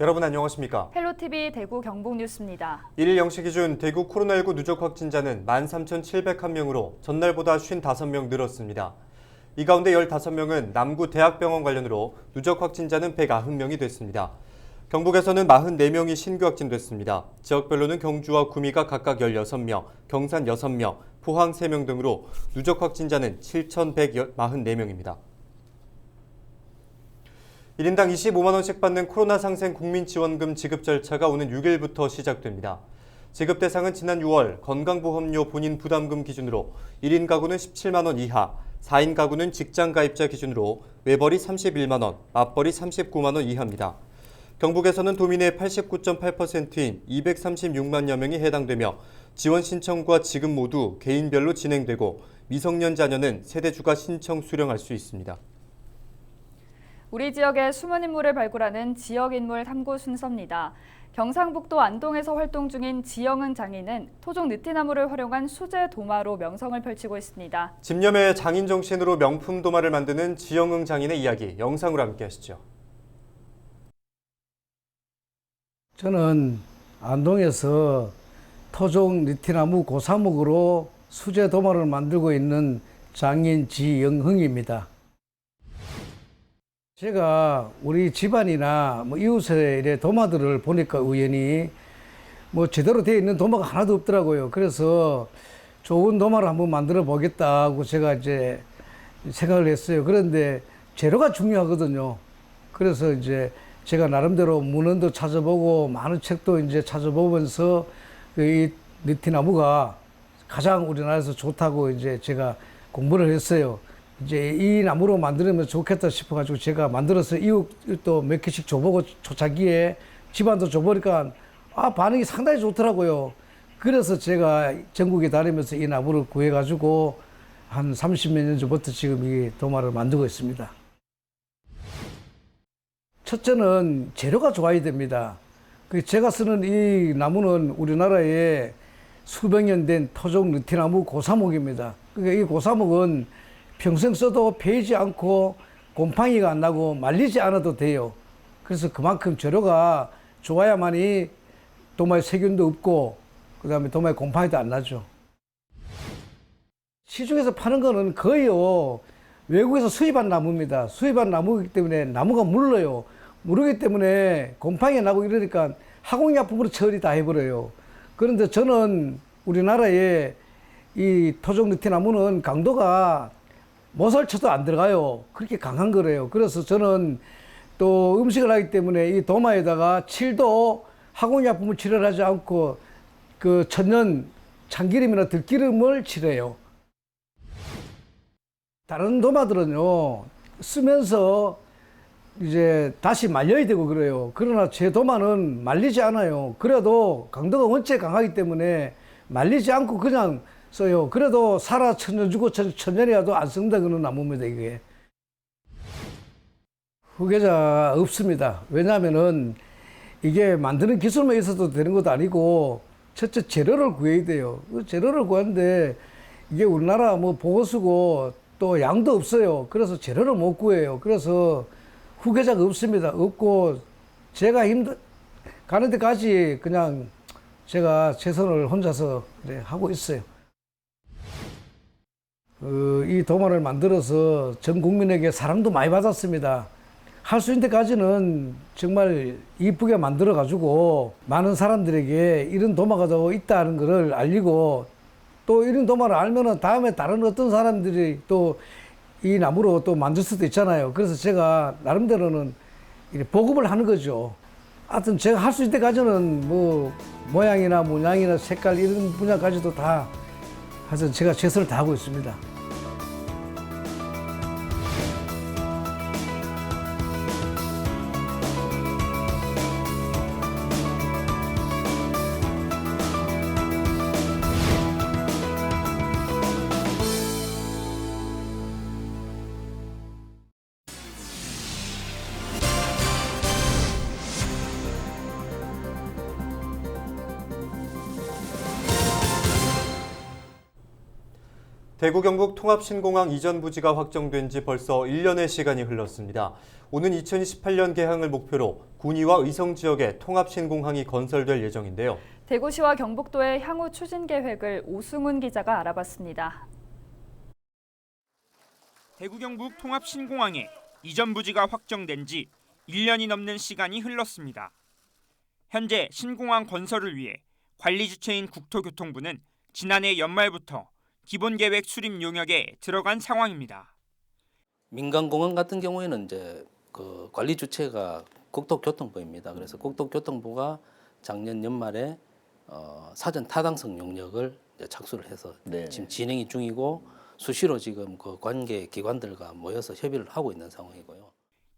여러분 안녕하십니까? 헬로티비 대구 경북뉴스입니다. 1일 0시 기준 대구 코로나19 누적 확진자는 13,701명으로 전날보다 55명 늘었습니다. 이 가운데 15명은 남구 대학병원 관련으로 누적 확진자는 190명이 됐습니다. 경북에서는 44명이 신규 확진됐습니다. 지역별로는 경주와 구미가 각각 16명, 경산 6명, 포항 3명 등으로 누적 확진자는 7,144명입니다. 1인당 25만 원씩 받는 코로나 상생 국민지원금 지급 절차가 오는 6일부터 시작됩니다. 지급 대상은 지난 6월 건강보험료 본인 부담금 기준으로 1인 가구는 17만 원 이하, 4인 가구는 직장 가입자 기준으로 외벌이 31만 원, 맞벌이 39만 원 이하입니다. 경북에서는 도민의 89.8%인 236만여 명이 해당되며 지원 신청과 지급 모두 개인별로 진행되고 미성년 자녀는 세대주가 신청 수령할 수 있습니다. 우리 지역의 숨은 인물을 발굴하는 지역인물 탐구 순서입니다. 경상북도 안동에서 활동 중인 지영은 장인은 토종 느티나무를 활용한 수제 도마로 명성을 펼치고 있습니다. 집념의 장인 정신으로 명품 도마를 만드는 지영은 장인의 이야기 영상으로 함께 하시죠. 저는 안동에서 토종 느티나무 고사목으로 수제 도마를 만들고 있는 장인 지영흥입니다. 제가 우리 집안이나 이웃의 이래 도마들을 보니까 우연히 제대로 되어 있는 도마가 하나도 없더라고요. 그래서 좋은 도마를 한번 만들어 보겠다고 제가 이제 생각을 했어요. 그런데 재료가 중요하거든요. 그래서 이제 제가 나름대로 문헌도 찾아보고 많은 책도 이제 찾아보면서 이 느티나무가 가장 우리나라에서 좋다고 이제 제가 공부를 했어요. 이제 이 나무로 만들면 좋겠다 싶어가지고 제가 만들어서 이웃도 몇 개씩 줘보고 초창기에 집안도 줘보니까 반응이 상당히 좋더라고요. 그래서 제가 전국에 다니면서 이 나무를 구해가지고 한 30몇 년 전부터 지금 이 도마를 만들고 있습니다. 첫째는 재료가 좋아야 됩니다. 제가 쓰는 이 나무는 우리나라에 수백 년 된 토종 느티나무 고사목입니다. 그러니까 이 고사목은 평생 써도 베이지 않고 곰팡이가 안 나고 말리지 않아도 돼요. 그래서 그만큼 재료가 좋아야만이 도마에 세균도 없고 그 다음에 도마에 곰팡이도 안 나죠. 시중에서 파는 거는 거의요 외국에서 수입한 나무입니다. 수입한 나무이기 때문에 나무가 물러요. 무르기 때문에 곰팡이 나고 이러니까 화공약품으로 처리 다 해버려요. 그런데 저는 우리나라에 이 토종 느티나무는 강도가 못을 쳐도 안 들어가요. 그렇게 강한 거래요. 그래서 저는 또 음식을 하기 때문에 이 도마에다가 칠도 화공약품을 칠하지 않고 그 천연 참기름이나 들기름을 칠해요. 다른 도마들은요 쓰면서 이제 다시 말려야 되고 그래요. 그러나 제 도마는 말리지 않아요. 그래도 강도가 원체 강하기 때문에 말리지 않고 그냥 써요. 그래도 살아 천년 주고 천년이라도 안 썩는다 그런 나무입니다. 이게 후계자가 없습니다. 왜냐하면은 이게 만드는 기술만 있어도 되는 것도 아니고 첫째 재료를 구해야 돼요. 그 재료를 구하는데 이게 우리나라 보고서고 또 양도 없어요. 그래서 재료를 못 구해요. 그래서 후계자가 없습니다. 없고 제가 가는 데까지 그냥 제가 최선을 혼자서 하고 있어요. 이 도마를 만들어서 전 국민에게 사랑도 많이 받았습니다. 할 수 있는 데까지는 정말 이쁘게 만들어 가지고 많은 사람들에게 이런 도마가 더 있다는 것을 알리고 또 이런 도마를 알면은 다음에 다른 어떤 사람들이 또 이 나무로 또 만들 수도 있잖아요. 그래서 제가 나름대로는 보급을 하는 거죠. 하여튼 제가 할 수 있는 데까지는 모양이나 문양이나 색깔 이런 분야까지도 다 하여튼 제가 최선을 다하고 있습니다. 대구 경북 통합신공항 이전 부지가 확정된 지 벌써 1년의 시간이 흘렀습니다. 오는 2028년 개항을 목표로 군위와 의성 지역에 통합신공항이 건설될 예정인데요. 대구시와 경북도의 향후 추진 계획을 오승훈 기자가 알아봤습니다. 대구 경북 통합신공항에 이전 부지가 확정된 지 1년이 넘는 시간이 흘렀습니다. 현재 신공항 건설을 위해 관리 주체인 국토교통부는 지난해 연말부터 기본계획 수립 용역에 들어간 상황입니다. 민간공항 같은 경우에는 이제 그 관리 주체가 국토교통부입니다. 그래서 국토교통부가 작년 연말에 사전 타당성 용역을 이제 착수를 해서 지금 진행이 중이고 수시로 지금 그 관계 기관들과 모여서 협의를 하고 있는 상황이고요.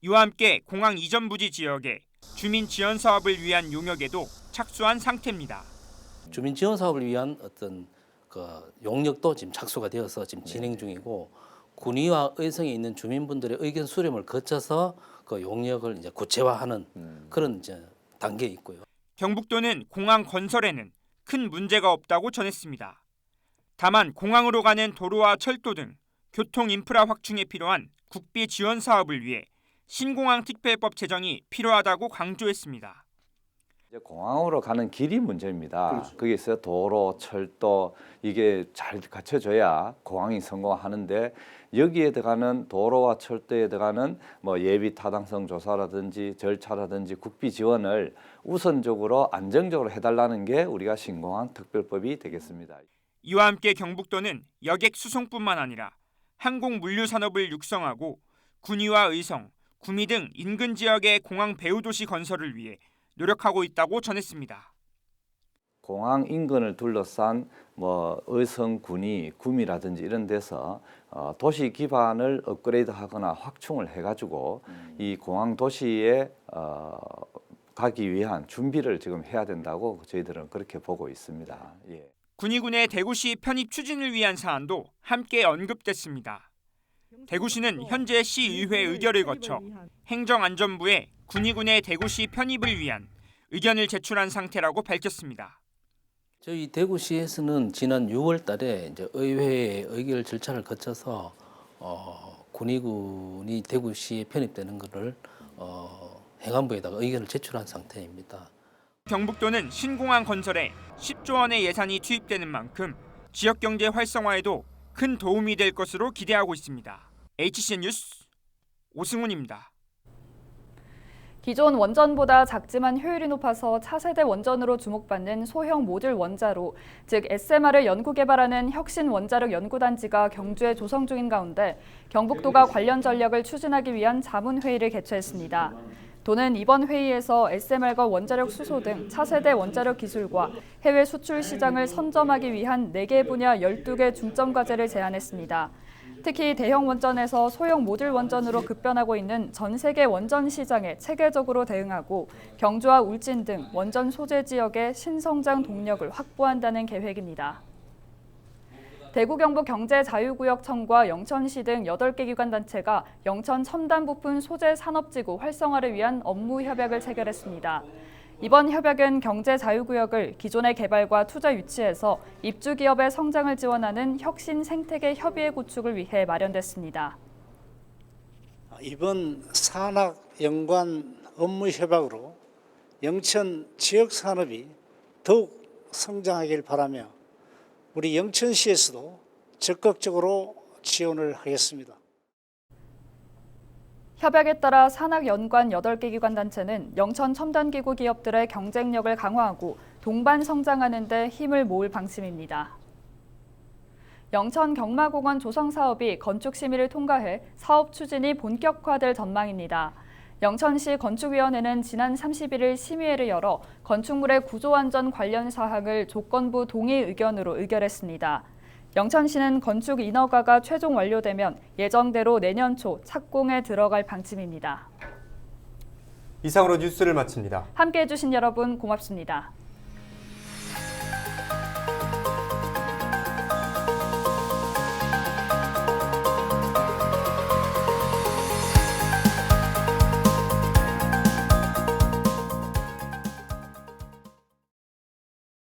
이와 함께 공항 이전 부지 지역에 주민 지원 사업을 위한 용역에도 착수한 상태입니다. 주민 지원 사업을 위한 어떤 그 용역도 지금 착수가 되어서 지금 진행 중이고 군위와 의성에 있는 주민분들의 의견 수렴을 거쳐서 그 용역을 이제 구체화하는 그런 이제 단계에 있고요. 경북도는 공항 건설에는 큰 문제가 없다고 전했습니다. 다만 공항으로 가는 도로와 철도 등 교통 인프라 확충에 필요한 국비 지원 사업을 위해 신공항 특별법 제정이 필요하다고 강조했습니다. 이제 공항으로 가는 길이 문제입니다. 거기서 도로, 철도 이게 잘 갖춰져야 공항이 성공하는데 여기에 들어가는 도로와 철도에 들어가는 뭐 예비 타당성 조사라든지 절차라든지 국비 지원을 우선적으로 안정적으로 해달라는 게 우리가 신공항 특별법이 되겠습니다. 이와 함께 경북도는 여객 수송뿐만 아니라 항공 물류 산업을 육성하고 군위와 의성, 구미 등 인근 지역의 공항 배후 도시 건설을 위해 노력하고 있다고 전했습니다. 공항 인근을 둘러싼 뭐 의성, 군위, 구미라든지 이런 데서 도시 기반을 업그레이드하거나 확충을 해가지고 이 공항 도시에 가기 위한 준비를 지금 해야 된다고 저희들은 그렇게 보고 있습니다. 예. 군위군의 대구시 편입 추진을 위한 사안도 함께 언급됐습니다. 대구시는 현재 시의회 의결을 거쳐 행정안전부에 군위군의 대구시 편입을 위한 의견을 제출한 상태라고 밝혔습니다. 저희 대구시에서는 지난 6월 달에 이제 의회의 의결 절차를 거쳐서 군위군이 대구시에 편입되는 것을 행안부에다가 의견을 제출한 상태입니다. 경북도는 신공항 건설에 10조 원의 예산이 투입되는 만큼 지역 경제 활성화에도 큰 도움이 될 것으로 기대하고 있습니다. HCN 뉴스 오승훈입니다. 기존 원전보다 작지만 효율이 높아서 차세대 원전으로 주목받는 소형 모듈 원자로, 즉 SMR을 연구개발하는 혁신원자력연구단지가 경주에 조성 중인 가운데 경북도가 관련 전략을 추진하기 위한 자문회의를 개최했습니다. 도는 이번 회의에서 SMR과 원자력 수소 등 차세대 원자력 기술과 해외 수출 시장을 선점하기 위한 4개 분야 12개 중점 과제를 제안했습니다. 특히 대형 원전에서 소형 모듈 원전으로 급변하고 있는 전 세계 원전 시장에 체계적으로 대응하고 경주와 울진 등 원전 소재 지역의 신성장 동력을 확보한다는 계획입니다. 대구 경북 경제자유구역청과 영천시 등 8개 기관단체가 영천 첨단 부품 소재 산업지구 활성화를 위한 업무 협약을 체결했습니다. 이번 협약은 경제자유구역을 기존의 개발과 투자 유치에서 입주기업의 성장을 지원하는 혁신 생태계 협의회 구축을 위해 마련됐습니다. 이번 산학 연관 업무 협약으로 영천 지역 산업이 더욱 성장하길 바라며 우리 영천시에서도 적극적으로 지원을 하겠습니다. 협약에 따라 산학 연관 8개 기관단체는 영천 첨단기구 기업들의 경쟁력을 강화하고 동반 성장하는 데 힘을 모을 방침입니다. 영천 경마공원 조성 사업이 건축 심의를 통과해 사업 추진이 본격화될 전망입니다. 영천시 건축위원회는 지난 31일 심의회를 열어 건축물의 구조안전 관련 사항을 조건부 동의 의견으로 의결했습니다. 영천시는 건축 인허가가 최종 완료되면 예정대로 내년 초 착공에 들어갈 방침입니다. 이상으로 뉴스를 마칩니다. 함께해 주신 여러분 고맙습니다.